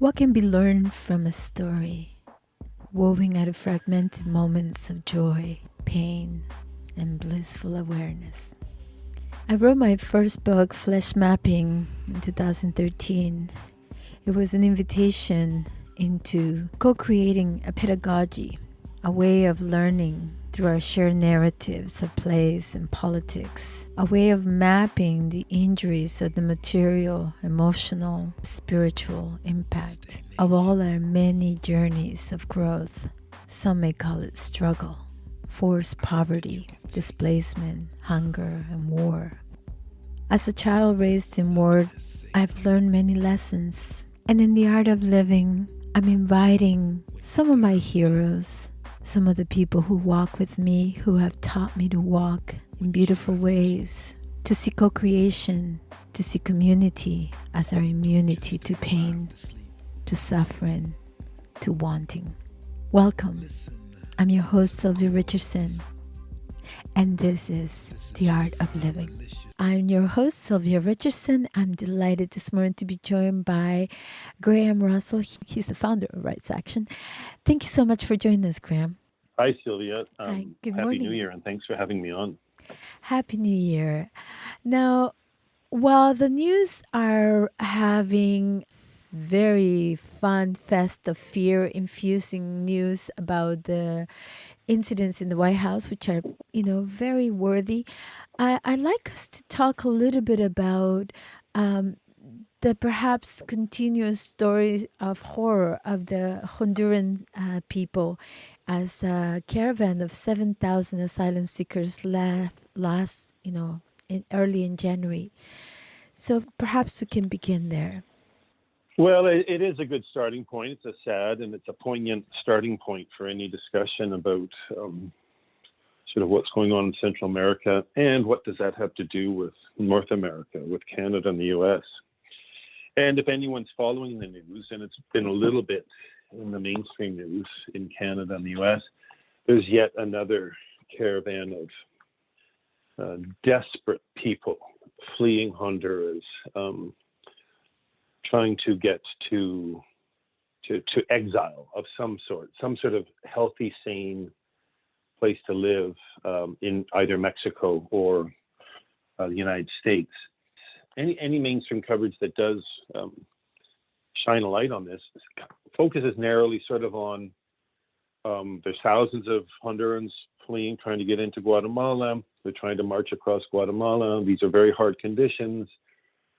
What can be learned from a story woven out of fragmented moments of joy, pain, and blissful awareness? I wrote my first book, Flesh Mapping, in 2013. It was an invitation into co-creating a pedagogy, a way of learning through our shared narratives of place and politics, a way of mapping the injuries of the material, emotional, spiritual impact of all our many journeys of growth. Some may call it struggle, forced poverty, displacement, hunger, and war. As a child raised in war, I've learned many lessons. And in the art of living, I'm inviting some of my heroes, some of the people who walk with me, who have taught me to walk in beautiful ways, to see co-creation, to see community as our immunity to pain, to suffering, to wanting. Welcome. I'm your host, Sylvia Richardson, and this is The Art of Living. I'm your host, Sylvia Richardson. I'm delighted this morning to be joined by Graham Russell. He's the founder of Rights Action. Thank you so much for joining us, Graham. Hi, Sylvia. Hi, good Happy morning. New Year, and thanks for having me on. Happy New Year. Now, while the news are having very fun, festive, fear-infusing news about the incidents in the White House, which are, very worthy, I'd like us to talk a little bit about the perhaps continuous stories of horror of the Honduran people as a caravan of 7,000 asylum seekers left early in January. So perhaps we can begin there. Well, it is a good starting point. It's a sad and it's a poignant starting point for any discussion about sort of what's going on in Central America and what does that have to do with North America, with Canada and the U.S. And if anyone's following the news, and it's been a little bit in the mainstream news in Canada and the U.S., there's yet another caravan of desperate people fleeing Honduras, trying to get to exile of some sort of healthy, sane place to live in either Mexico or the United States. Any mainstream coverage that does shine a light on this focuses narrowly sort of on there's thousands of Hondurans fleeing, trying to get into Guatemala. They're trying to march across Guatemala. These are very hard conditions.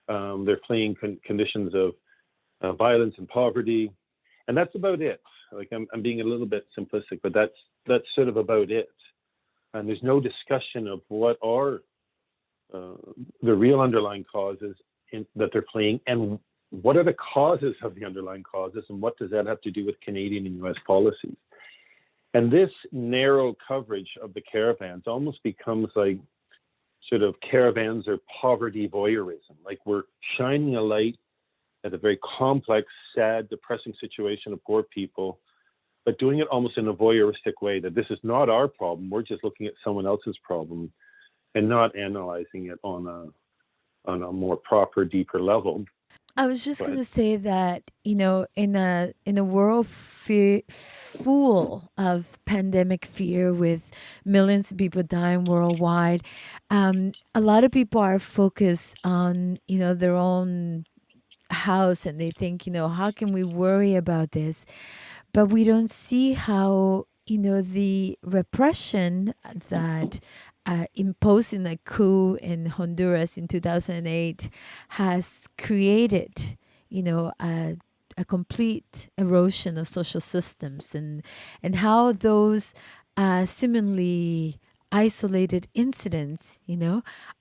They're fleeing conditions of violence and poverty. And that's about it. Like I'm being a little bit simplistic, but that's sort of about it. And there's no discussion of what are the real underlying causes that they're fleeing, and what are the causes of the underlying causes, and what does that have to do with Canadian and U.S. policies? And this narrow coverage of the caravans almost becomes like sort of caravans or poverty voyeurism. Like we're shining a light at a very complex, sad, depressing situation of poor people, but doing it almost in a voyeuristic way, that this is not our problem. We're just looking at someone else's problem and not analyzing it on a more proper, deeper level. I was just going to say that, in a world full of pandemic fear with millions of people dying worldwide, a lot of people are focused on, their own house, and they think, how can we worry about this? But we don't see how, the repression that imposing a coup in Honduras in 2008 has created, a complete erosion of social systems, and how those seemingly isolated incidents,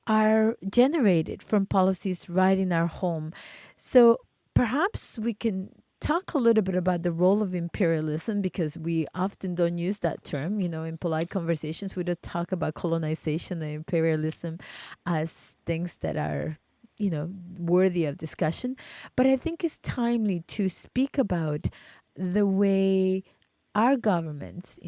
are generated from policies right in our home. So perhaps we can talk a little bit about the role of imperialism, because we often don't use that term, in polite conversations. We don't talk about colonization and imperialism as things that are, worthy of discussion. But I think it's timely to speak about the way our government,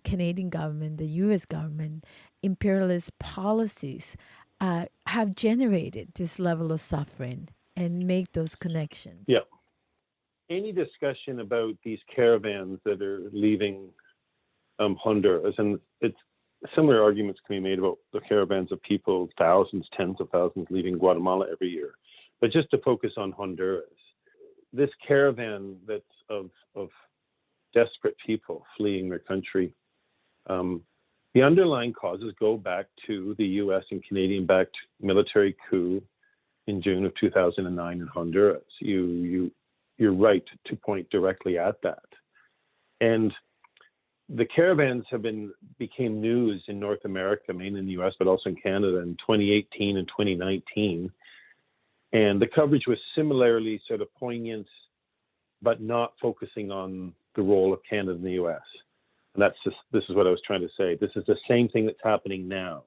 Canadian government, the U.S. government, imperialist policies have generated this level of suffering and make those connections. Yeah. any discussion about these caravans that are leaving Honduras, and it's similar arguments can be made about the caravans of people, thousands, tens of thousands leaving Guatemala every year. But just to focus on Honduras, this caravan that's of desperate people fleeing their country, the underlying causes go back to the U.S. and Canadian-backed military coup in June of 2009 in Honduras. You're right to point directly at that. And the caravans became news in North America, mainly in the U.S., but also in Canada in 2018 and 2019. And the coverage was similarly sort of poignant, but not focusing on the role of Canada and the U.S. And this is what I was trying to say. This is the same thing that's happening now.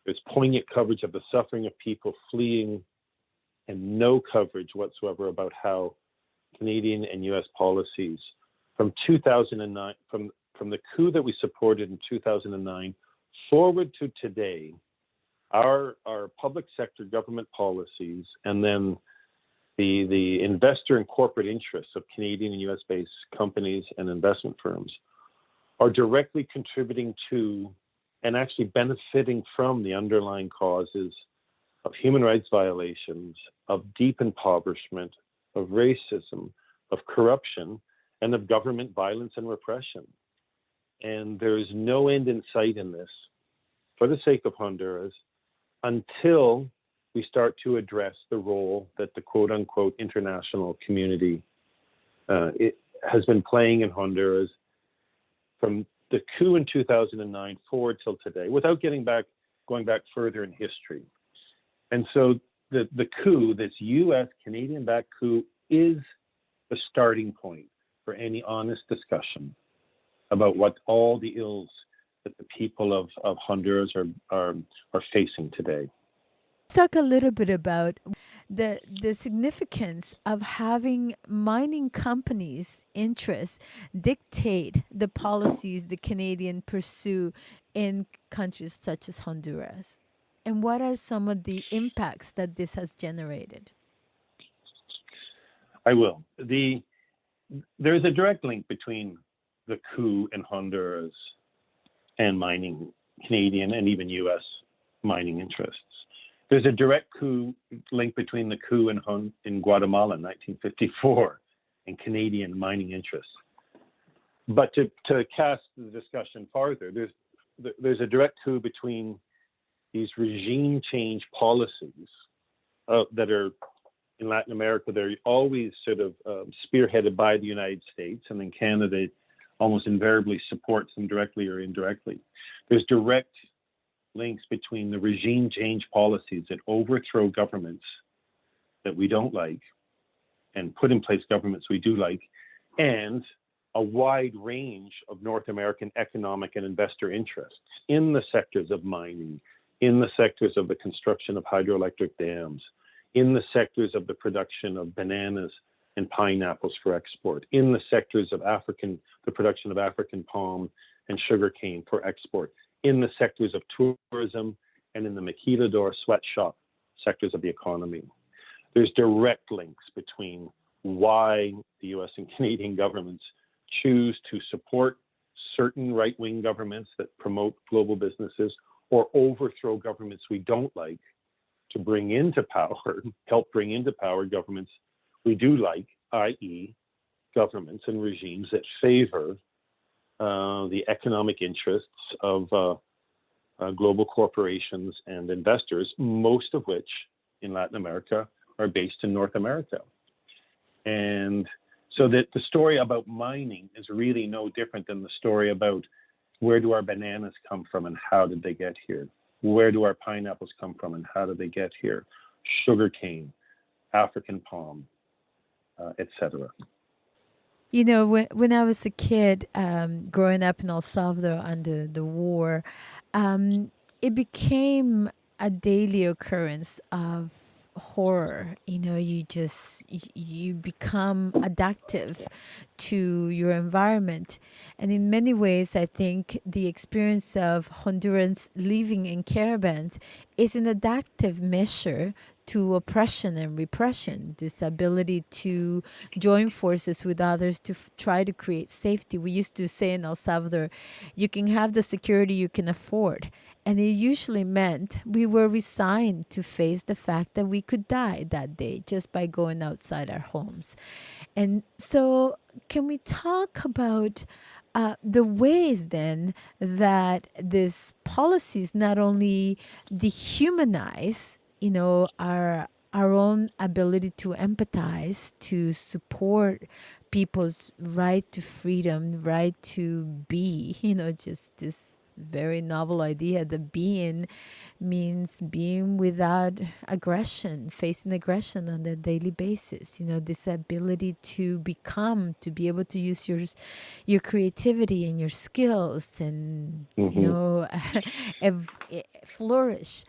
There's poignant coverage of the suffering of people fleeing and no coverage whatsoever about how Canadian and U.S. policies from 2009, from the coup that we supported in 2009 forward to today, our public sector government policies, and then the investor and corporate interests of Canadian and U.S.-based companies and investment firms are directly contributing to and actually benefiting from the underlying causes of human rights violations, of deep impoverishment, of racism, of corruption, and of government violence and repression. And there is no end in sight in this, for the sake of Honduras, until we start to address the role that the quote-unquote international community it has been playing in Honduras from the coup in 2009 forward till today, without going back further in history. And so the coup, this U.S. Canadian-backed coup, is the starting point for any honest discussion about what all the ills that the people of Honduras are facing today. Talk a little bit about the significance of having mining companies' interests dictate the policies the Canadian pursue in countries such as Honduras. And what are some of the impacts that this has generated? I will. There is a direct link between the coup in Honduras and mining, Canadian and even U.S. mining interests. There's a direct link between the coup in Guatemala in 1954 and Canadian mining interests. But to cast the discussion farther, there's a direct coup between these regime change policies that are in Latin America. They're always sort of spearheaded by the United States, and then Canada almost invariably supports them directly or indirectly. There's direct links between the regime change policies that overthrow governments that we don't like and put in place governments we do like, and a wide range of North American economic and investor interests in the sectors of mining, in the sectors of the construction of hydroelectric dams, in the sectors of the production of bananas and pineapples for export, in the sectors of the production of African palm and sugarcane for export, in the sectors of tourism, and in the maquilador sweatshop sectors of the economy. There's direct links between why the US and Canadian governments choose to support certain right-wing governments that promote global businesses or overthrow governments we don't like to help bring into power governments we do like, i.e. governments and regimes that favor the economic interests of global corporations and investors, most of which in Latin America are based in North America. And so that the story about mining is really no different than the story about where do our bananas come from and how did they get here? Where do our pineapples come from and how did they get here? Sugarcane, African palm, etc. You know, when I was a kid, growing up in El Salvador under the war, it became a daily occurrence of horror. You know, you become adaptive to your environment. And in many ways, I think the experience of Hondurans living in caravans is an adaptive measure to oppression and repression, this ability to join forces with others to try to create safety. We used to say in El Salvador, you can have the security you can afford. And it usually meant we were resigned to face the fact that we could die that day just by going outside our homes. And so, can we talk about the ways then that these policies not only dehumanize, our own ability to empathize, to support people's right to freedom, right to be, just this very novel idea that being means being without aggression, facing aggression on a daily basis. This ability to become, to be able to use your creativity and your skills and Hmm. flourish.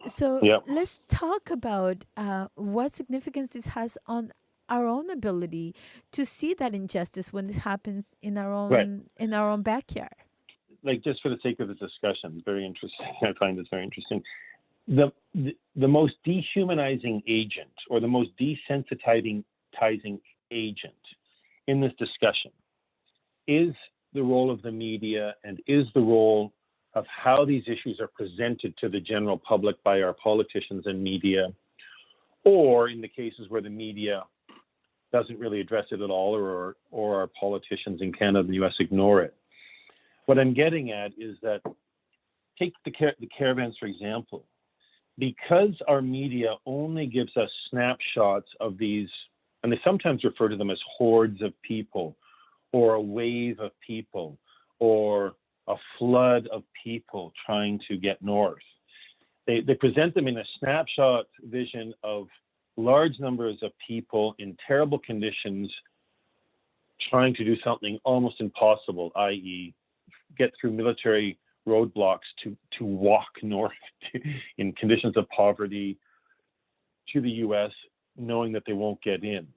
So Yeah. let's talk about what significance this has on our own ability to see that injustice when it happens Right. in our own backyard. Like, just for the sake of the discussion, very interesting. I find this very interesting. The most dehumanizing agent, or the most desensitizing agent in this discussion, is the role of the media, and is the role of how these issues are presented to the general public by our politicians and media, or in the cases where the media doesn't really address it at all, or our politicians in Canada and the US ignore it. What I'm getting at is that, take the caravans, for example. Because our media only gives us snapshots of these, and they sometimes refer to them as hordes of people, or a wave of people, or a flood of people trying to get north. They present them in a snapshot vision of large numbers of people in terrible conditions trying to do something almost impossible, i.e., get through military roadblocks to walk north in conditions of poverty to the US, knowing that they won't get in.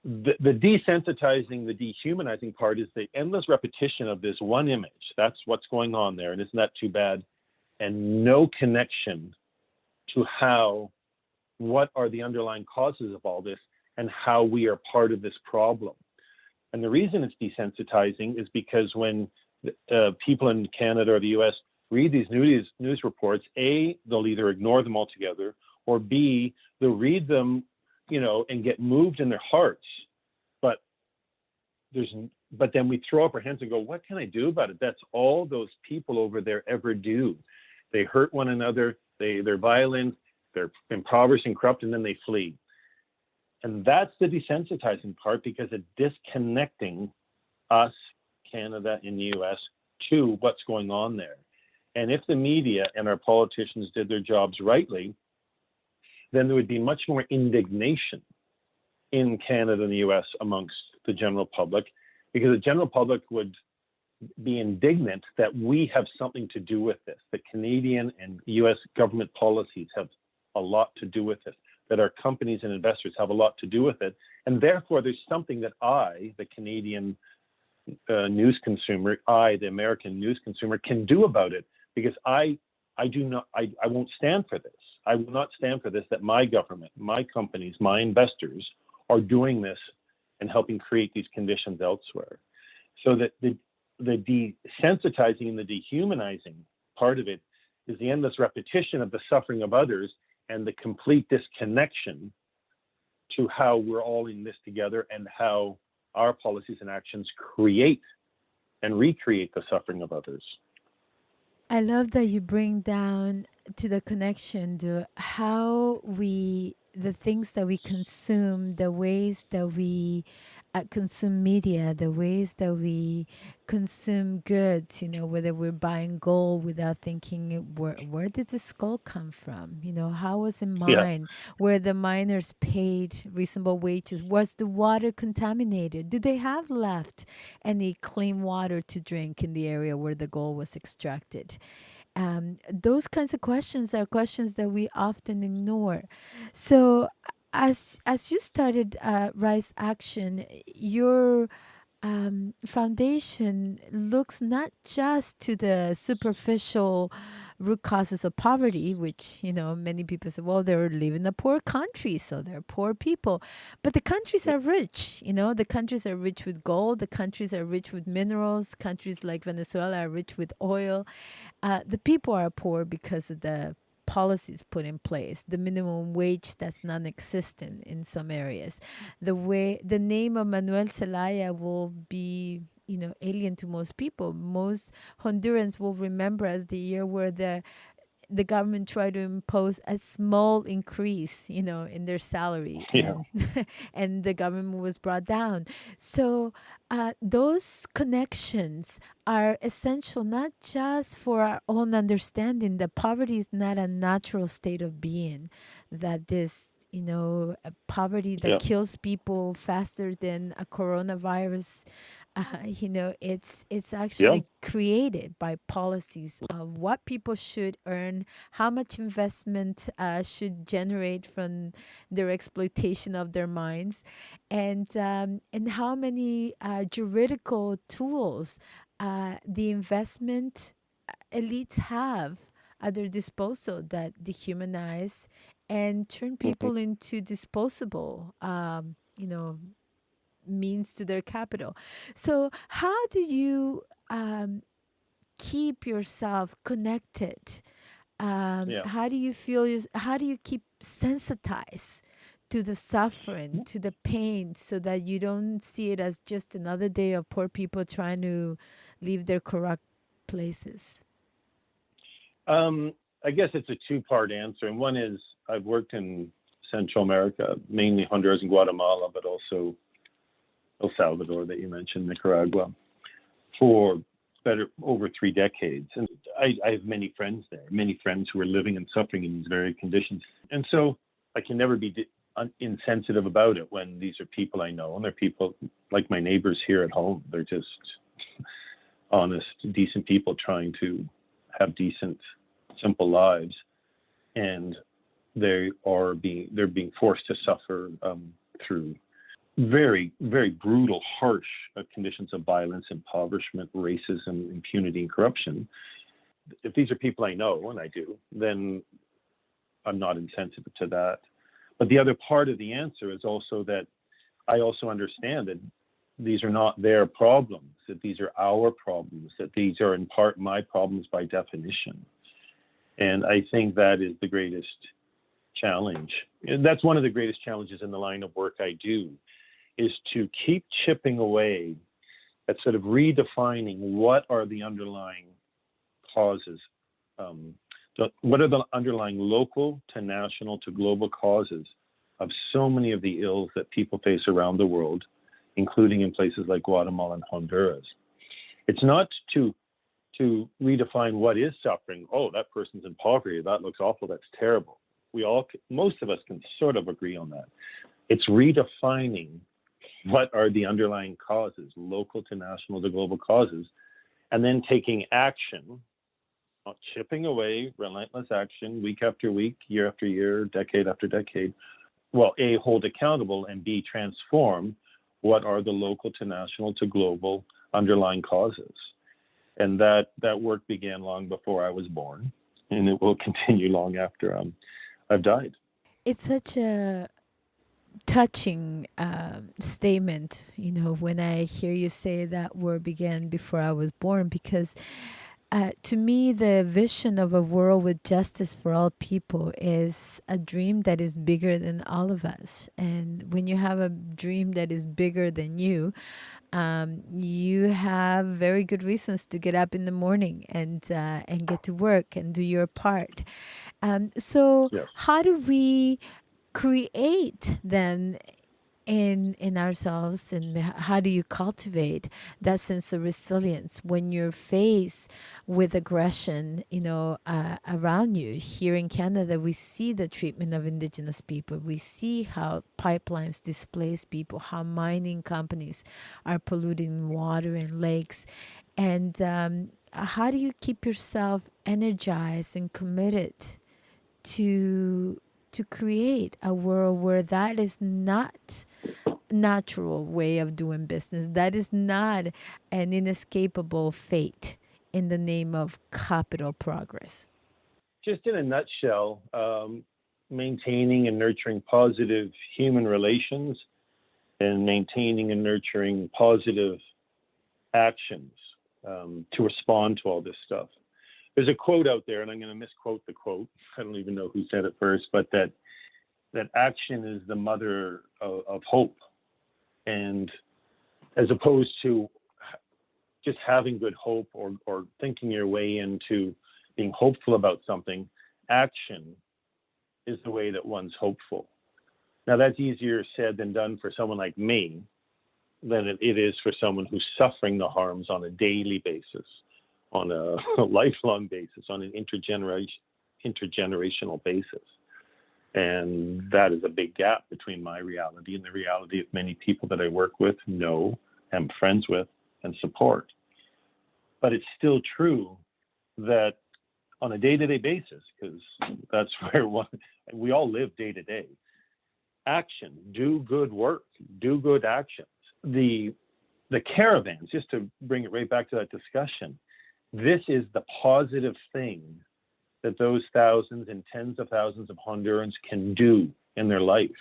The desensitizing, the dehumanizing part is the endless repetition of this one image. That's what's going on there, and isn't that too bad? And no connection to what are the underlying causes of all this, and how we are part of this problem. And the reason it's desensitizing is because when people in Canada or the US read these news reports, A, they'll either ignore them altogether, or B, they'll read them, and get moved in their hearts. But then we throw up our hands and go, what can I do about it? That's all those people over there ever do. They hurt one another, they're violent, they're impoverished and corrupt, and then they flee. And that's the desensitizing part, because it's disconnecting us, Canada and the US, to what's going on there. And if the media and our politicians did their jobs rightly, then there would be much more indignation in Canada and the US amongst the general public, because the general public would be indignant that we have something to do with this. The Canadian and US government policies have a lot to do with it, that our companies and investors have a lot to do with it. And therefore, there's something that I, the Canadian news consumer, the American news consumer, can do about it, because I won't stand for this. I will not stand for this, that my government, my companies, my investors are doing this and helping create these conditions elsewhere. So that the desensitizing and the dehumanizing part of it is the endless repetition of the suffering of others, and the complete disconnection to how we're all in this together, and how our policies and actions create and recreate the suffering of others. I love that you bring down to the connection to how the things that we consume, the ways that we consume media, the ways that we consume goods, whether we're buying gold without thinking, where did this gold come from? How was it Yeah. mined? Were the miners paid reasonable wages? Was the water contaminated? Do they have left any clean water to drink in the area where the gold was extracted? Those kinds of questions are questions that we often ignore. So, as you started Rise Action, your foundation looks not just to the superficial root causes of poverty, which, many people say, well, they live in a poor country, so they're poor people. But the countries are rich, the countries are rich with gold, the countries are rich with minerals, countries like Venezuela are rich with oil. The people are poor because of the policies put in place, the minimum wage that's non-existent in some areas. The name of Manuel Zelaya will be, alien to most people. Most Hondurans will remember as the year where the government tried to impose a small increase, in their salary, Yeah. and and the government was brought down. So those connections are essential, not just for our own understanding that poverty is not a natural state of being, that this a poverty that Yeah. kills people faster than a coronavirus, it's Yeah. actually created by policies of what people should earn, how much investment should generate from their exploitation of their minds, and how many juridical tools the investment elites have at their disposal that dehumanize and turn Hmm. people into disposable, means to their capital. So, how do you keep yourself connected? Yeah. How do you feel? How do you keep sensitized to the suffering, to the pain, so that you don't see it as just another day of poor people trying to leave their corrupt places? Um, I guess it's a two-part answer, and one is I've worked in Central America, mainly Honduras and Guatemala, but also El Salvador that you mentioned, Nicaragua, for better over 3 decades. And I have many friends there, many friends who are living and suffering in these very conditions. And so I can never be insensitive about it when these are people I know, and they're people like my neighbors here at home. They're just honest, decent people trying to have decent, simple lives, and they're being forced to suffer through very, very brutal, harsh conditions of violence, impoverishment, racism, impunity, and corruption. If these are people I know, and I do, then I'm not insensitive to that. But the other part of the answer is also that I also understand that these are not their problems, that these are our problems, that these are in part my problems by definition. And I think that is the greatest challenge. And that's one of the greatest challenges in the line of work I do, is to keep chipping away at sort of redefining what are the underlying causes, what are the underlying local to national to global causes of so many of the ills that people face around the world, including in places like Guatemala and Honduras. It's not to redefine what is suffering. Oh, that person's in poverty. That looks awful. That's terrible. Most of us can sort of agree on that. It's redefining what are the underlying causes, local to national to global causes, and then taking action, not chipping away, relentless action, week after week, year after year, decade after decade. Well, A, hold accountable, and B, transform what are the local to national to global underlying causes. And that work began long before I was born, and it will continue long after I've died. It's such a touching statement, when I hear you say that war began before I was born, because to me, the vision of a world with justice for all people is a dream that is bigger than all of us. And when you have a dream that is bigger than you have very good reasons to get up in the morning and get to work and do your part. So, Yes. how do we create then in ourselves, and how do you cultivate that sense of resilience when you're faced with aggression, around you? Here in Canada, we see the treatment of Indigenous people. We see how pipelines displace people, how mining companies are polluting water and lakes. And how do you keep yourself energized and committed to create a world where that is not natural way of doing business, that is not an inescapable fate in the name of capital progress? just in a nutshell, maintaining and nurturing positive human relations and maintaining and nurturing positive actions to respond to all this stuff. There's a quote out there, and I'm going to misquote the quote. I don't even know who said it first, but that action is the mother of hope. And as opposed to just having good hope or thinking your way into being hopeful about something, action is the way that one's hopeful. Now, that's easier said than done for someone like me than it is for someone who's suffering the harms on a daily basis, on a lifelong basis, on an intergenerational basis. And that is a big gap between my reality and the reality of many people that I work with, know, am friends with, and support. But it's still true that on a day-to-day basis, because that's where we all live day to day, action, do good work, do good actions. The caravans, just to bring it right back to that discussion, this is the positive thing that those thousands and tens of thousands of Hondurans can do in their life.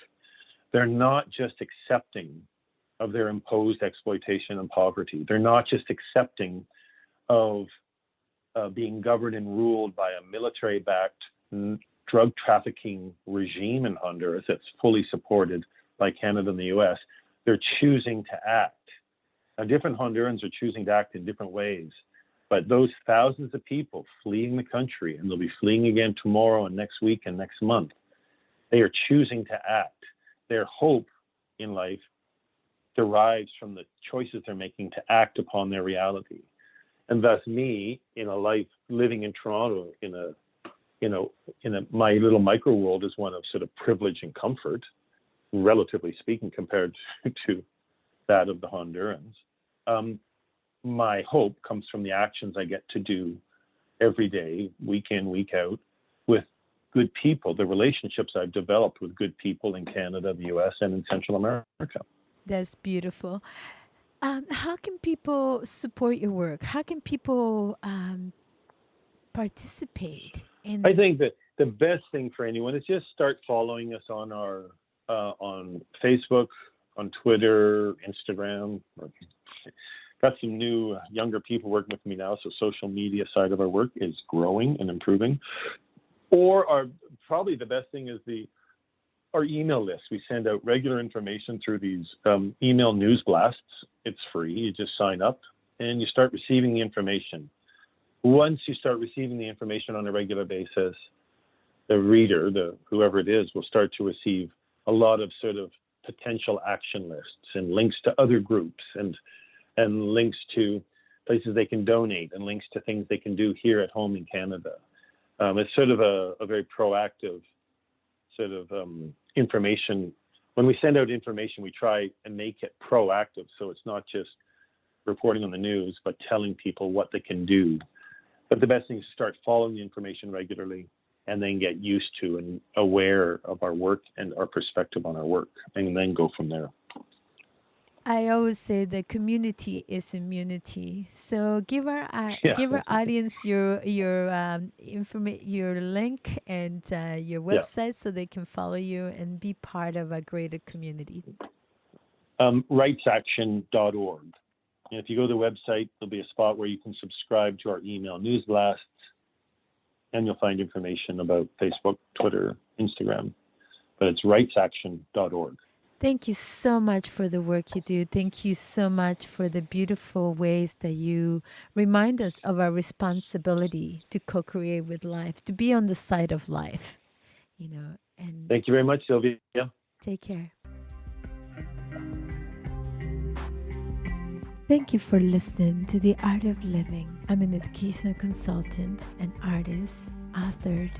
They're not just accepting of their imposed exploitation and poverty. They're not just accepting of being governed and ruled by a military-backed drug trafficking regime in Honduras that's fully supported by Canada and the US. They're choosing to act. Now, different Hondurans are choosing to act in different ways, but those thousands of people fleeing the country, and they'll be fleeing again tomorrow and next week and next month, they are choosing to act. Their hope in life derives from the choices they're making to act upon their reality. And thus me, in a life living in Toronto, my little micro world is one of sort of privilege and comfort, relatively speaking, compared to that of the Hondurans. My hope comes from the actions I get to do every day, week in, week out, with good people, the relationships I've developed with good people in Canada, the US, and in Central America. That's beautiful. How can people support your work? How can people participate in? I think that the best thing for anyone is just start following us on our on Facebook, on Twitter, Instagram. Got some new younger people working with me now, so social media side of our work is growing and improving. Or probably the best thing is our email list. We send out regular information through these email news blasts. It's free. You just sign up and you start receiving the information. Once you start receiving the information on a regular basis, the reader, whoever it is, will start to receive a lot of sort of potential action lists and links to other groups and links to places they can donate and links to things they can do here at home in Canada. It's sort of a very proactive sort of information. When we send out information, we try and make it proactive. So it's not just reporting on the news, but telling people what they can do. But the best thing is to start following the information regularly and then get used to and aware of our work and our perspective on our work, and then go from there. I always say the community is immunity. So give our audience your link and your website so they can follow you and be part of a greater community. Rightsaction.org. And if you go to the website, there'll be a spot where you can subscribe to our email news blasts, and you'll find information about Facebook, Twitter, Instagram. But it's rightsaction.org. Thank you so much for the work you do. Thank you so much for the beautiful ways that you remind us of our responsibility to co-create with life, to be on the side of life, and thank you very much, Sylvia. Take care. Thank you for listening to The Art of Living. I'm an educational consultant, an artist, authored.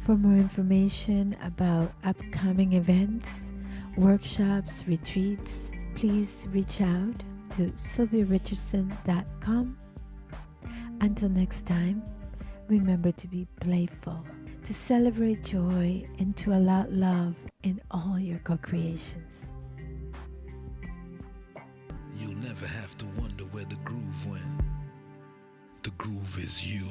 For more information about upcoming events, workshops, retreats, please reach out to sylviarichardson.com. Until next time, remember to be playful, to celebrate joy, and to allow love in all your co-creations. You'll never have to wonder where the groove went. The groove is you.